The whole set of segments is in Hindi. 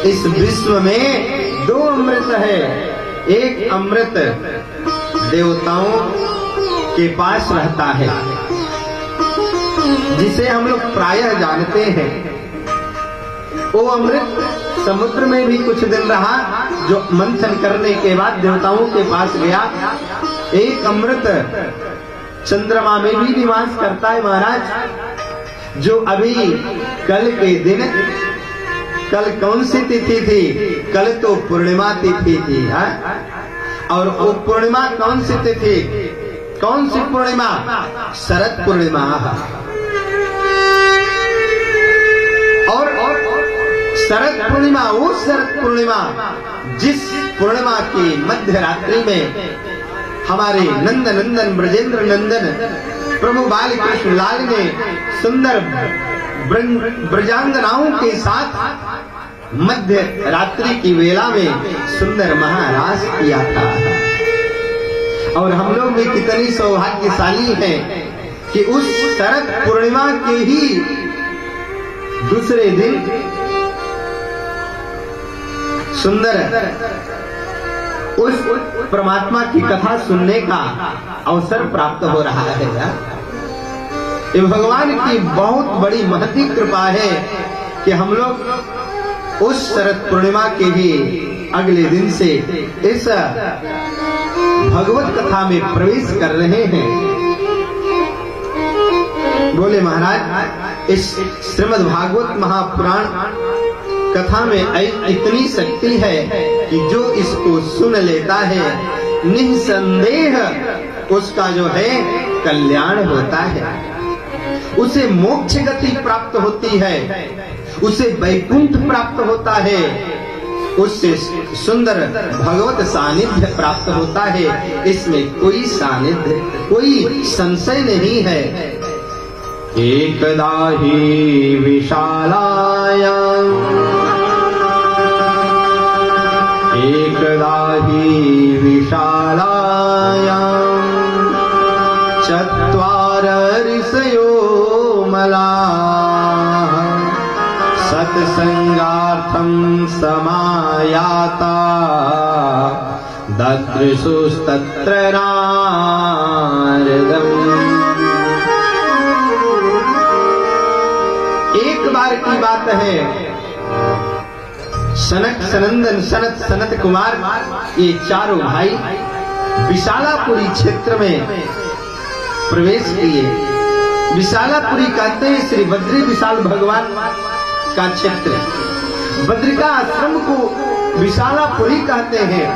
इस विश्व में दो अमृत है। एक अमृत देवताओं के पास रहता है, जिसे हम लोग प्रायः जानते हैं। वो अमृत समुद्र में भी कुछ दिन रहा, जो मंथन करने के बाद देवताओं के पास गया। एक अमृत चंद्रमा में भी निवास करता है महाराज, जो अभी कल के दिन, कल कौन सी तिथि थी? कल तो पूर्णिमा तिथि थी। और वो पूर्णिमा कौन सी तिथि? कौन सी पूर्णिमा? शरद पूर्णिमा। और शरद पूर्णिमा, वो शरद पूर्णिमा जिस पूर्णिमा की मध्य रात्रि में हमारे नंद नंदन ब्रजेंद्र नंदन प्रभु बाल कृष्ण लाल ने सुंदर ब्रजांगनाओं के साथ मध्य रात्रि की वेला में सुंदर महारास किया था। और हम लोग भी कितनी सौभाग्यशाली हैं कि उस शरद पूर्णिमा के ही दूसरे दिन सुंदर उस परमात्मा की कथा सुनने का अवसर प्राप्त हो रहा है। ये भगवान की बहुत बड़ी महती कृपा है कि हम लोग उस शरद पूर्णिमा के भी अगले दिन से इस भगवत कथा में प्रवेश कर रहे हैं। बोले महाराज, इस श्रीमद् भागवत महापुराण कथा में इतनी शक्ति है कि जो इसको सुन लेता है निसंदेह उसका जो है कल्याण होता है, उसे मोक्ष गति प्राप्त होती है, उसे वैकुंठ प्राप्त होता है, उससे सुंदर भगवत सानिध्य प्राप्त होता है। इसमें कोई सानिध्य, कोई संशय नहीं है। एकदा ही विशालायां, एकदा ही विशालायां चत्वार ऋषयो मलाः सत्संगार्थं समायाता ददृशुस्तत्र नारदम्। एक बार की बात है, सनक सनंदन सनत सनत कुमार ये चारों भाई विशालापुरी क्षेत्र में प्रवेश किए। विशालापुरी कहते हैं श्री बद्री विशाल भगवान का क्षेत्र। बद्रिका आश्रम को विशालापुरी कहते हैं।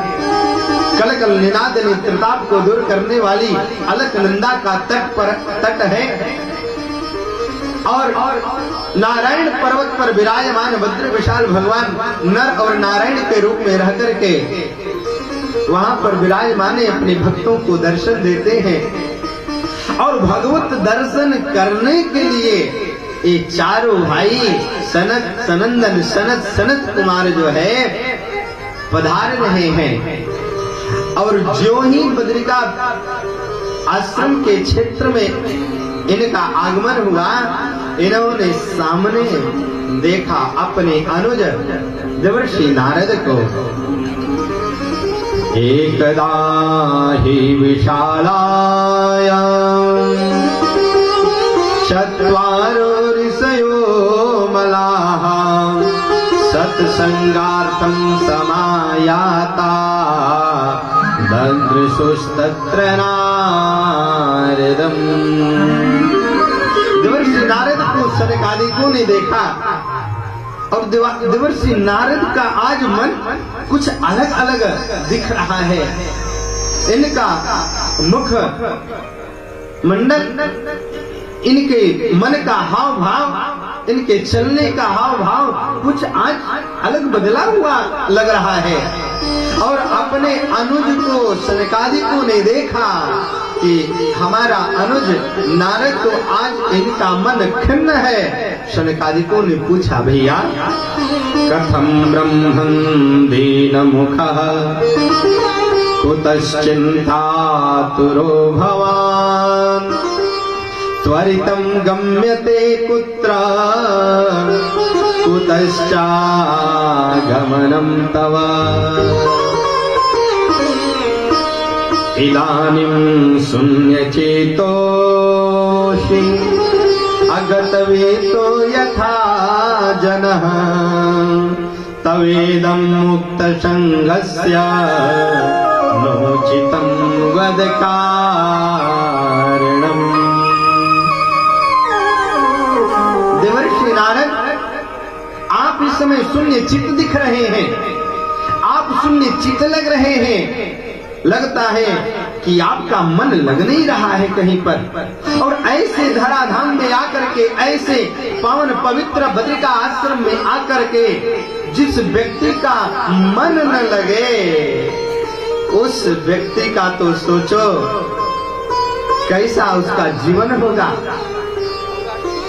कल कल निनाद ने त्रिताप को दूर करने वाली अलकनंदा का तट है। और नारायण पर्वत पर विराजमान बद्र विशाल भगवान नर और नारायण के रूप में रह करके वहां पर विराजमान अपने भक्तों को दर्शन देते हैं। और भगवत दर्शन करने के लिए ये चारों भाई सनत सनंदन सनत सनत कुमार जो है पधार रहे हैं। और जो ही बद्रिका आश्रम के क्षेत्र में इनका आगमन हुआ, इन्होंने सामने देखा अपने अनुज देवर्षि नारद को। एकदा ही विशालायां चत्वारो ऋषयो मलाः सत्संगार्थं समायाता ददृशुस्तत्र नारदम्। देवर्षि नारद को सनकादिकों ने देखा और देवर्षि नारद का आज मन कुछ अलग अलग दिख रहा है। इनका मुख मंडल, इनके मन का हाव भाव, इनके चलने का हाव भाव कुछ आज अलग बदला हुआ लग रहा है। और अपने अनुज को सनकादिकों ने देखा कि हमारा अनुज नारद तो आज इनका मन खिन्न है। सनकादिकों ने पूछा, भैया कथम ब्रह्मन् दीनमुखः कुतश्चिन्तातुरो भवान् त्वरितं गम्यते कुत्र कुतश्चागच्छति गमनं तव इदानीं शून्यचेतोषि अगतवेतो यथा जनः तवेदं मुक्तसङ्गस्य नोचितं वद कारणम्। देवर्षि नारद, आप इस समय शून्य चित्त दिख रहे हैं, आप शून्य चित्त लग रहे हैं। लगता है कि आपका मन लग नहीं रहा है कहीं पर, और ऐसे धराधाम में आकर के, ऐसे पावन पवित्र बद्रिका आश्रम में आकर के जिस व्यक्ति का मन न लगे, उस व्यक्ति का तो सोचो कैसा उसका जीवन होगा।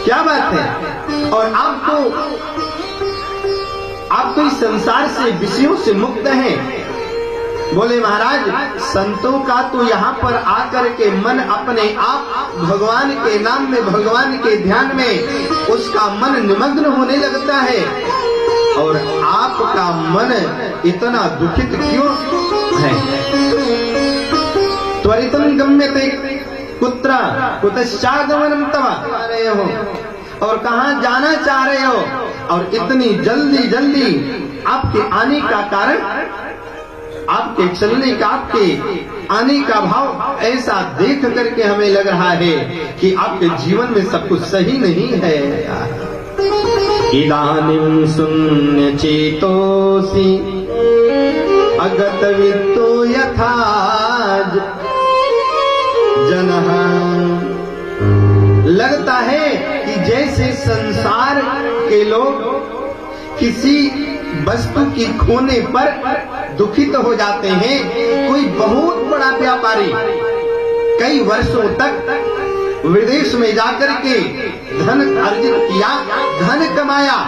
क्या बात है। और आप तो इस संसार से, विषयों से मुक्त हैं। बोले महाराज, संतों का तो यहाँ पर आकर के मन अपने आप भगवान के नाम में, भगवान के ध्यान में उसका मन निमग्न होने लगता है, और आपका मन इतना दुखित क्यों है? त्वरितं गम्यते कुत्र कुतश्चागमनं तव, रहे हो और कहाँ जाना चाह रहे हो, और इतनी जल्दी जल्दी आपके आने का कारण, आपके चलने का, आपके आने का भाव ऐसा देख करके हमें लग रहा है कि आपके जीवन में सब कुछ सही नहीं है। इदानीं शून्य चेतोसि अगतवित्तो यथा जनः। लगता है कि जैसे संसार के लोग किसी वस्तु की खोने पर दुखित हो जाते हैं। कोई बहुत बड़ा व्यापारी कई वर्षों तक विदेश में जाकर के धन अर्जित किया, धन कमाया,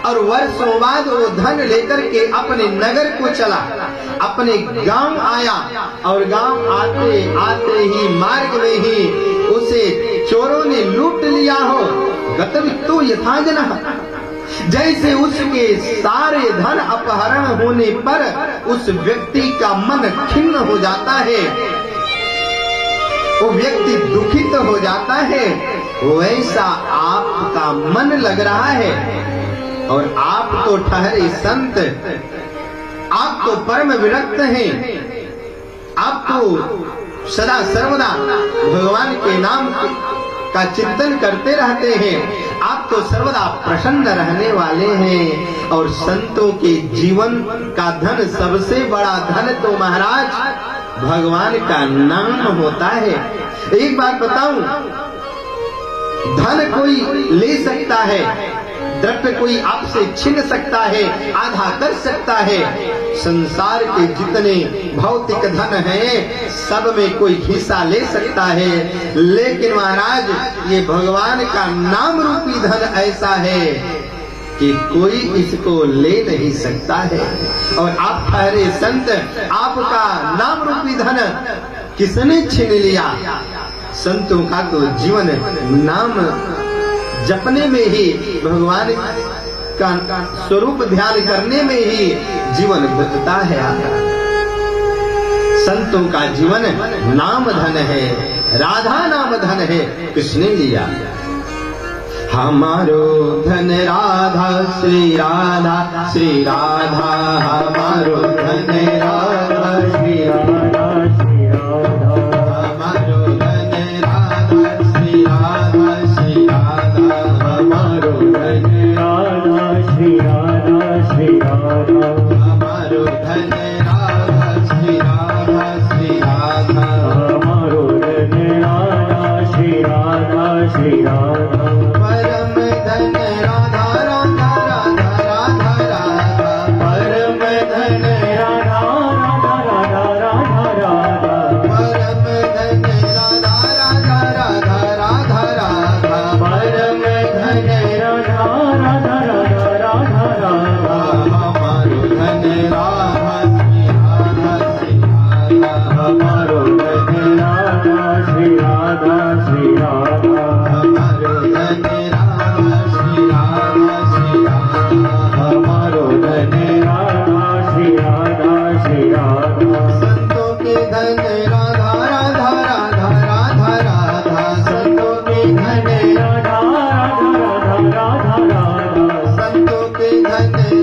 और वर्षों बाद वो धन लेकर के अपने नगर को चला, अपने गांव आया, और गांव आते आते ही मार्ग में ही उसे चोरों ने लूट लिया हो। गतवित्तो यथा जनः, जैसे उसके सारे धन अपहरण होने पर उस व्यक्ति का मन खिन्न हो जाता है, वो व्यक्ति दुखित हो जाता है, वैसा आपका मन लग रहा है। और आप तो ठहरे संत, आप तो परम विरक्त हैं, आप तो सदा सर्वदा भगवान के नाम का चिंतन करते रहते हैं, आप तो सर्वदा प्रसन्न रहने वाले हैं। और संतों के जीवन का धन, सबसे बड़ा धन तो महाराज भगवान का नाम होता है। एक बात बताऊं, धन कोई ले सकता है, द्रव्य कोई आपसे छीन सकता है, आधा कर सकता है। संसार के जितने भौतिक धन हैं, सब में कोई हिस्सा ले सकता है, लेकिन महाराज ये भगवान का नाम रूपी धन ऐसा है कि कोई इसको ले नहीं सकता है। और आप ठहरे संत, आपका नाम रूपी धन किसने छीन लिया? संतों का तो जीवन नाम जपने में ही, भगवान का स्वरूप ध्यान करने में ही जीवन बीतता है। संतों का जीवन नाम धन है, राधा नाम धन है, किसने लिया? हमारो धन राधा, श्री राधा, श्री राधा, हमारो धन राधा, श्री राधा, श्री राधा, हमारो धन राधा, श्री राधा, श्री राधा, हमारो धन राधा, श्री राधा, श्री राधा, हमारो धन राधा, श्री राधा, श्री राधा, हमारो धन राधा, श्री राधा, श्री राधा, परम धन राधा, राधा, राधा, राधा, राधा, परम धन राधा, राधा,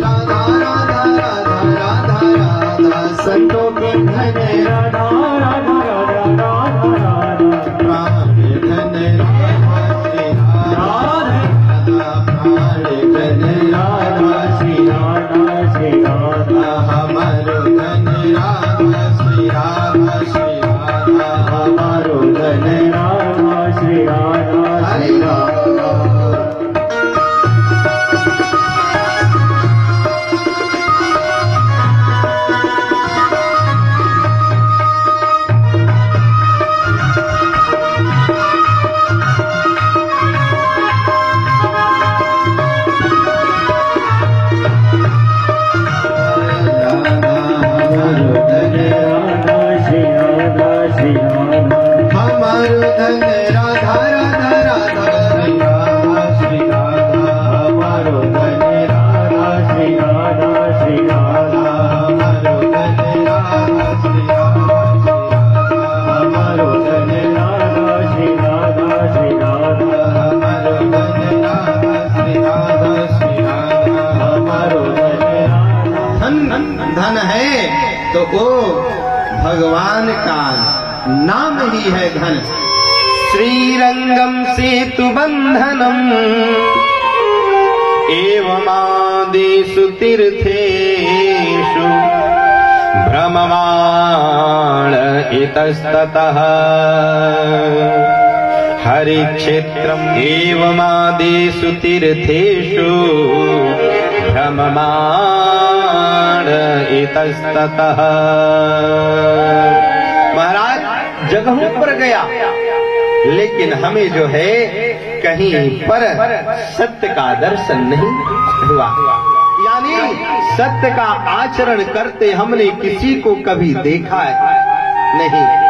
राधा राधा राधा राधा राधा संतों के धन राधा राधा राधा राधा प्राण धन राधा श्री राधा प्राण धन राधा श्री राधा श्री राधा हमारो धन राधा श्री राधा श्री राधा हमारो धन राधा श्री राधा श्री राधा। धन है तो वो भगवान का नाम ही है धन। श्रीरंगम सेतु बंधनम एवमादेषु तीर्थेषु भ्रममाण इतस्ततः हरिक्षेत्रम् एवमादेषु तीर्थेषु भ्रममाण इतस्ततः। महाराज जगहों पर गया, लेकिन हमें जो है कहीं पर सत्य का दर्शन नहीं हुआ। यानी सत्य का आचरण करते हमने किसी को कभी देखा नहीं।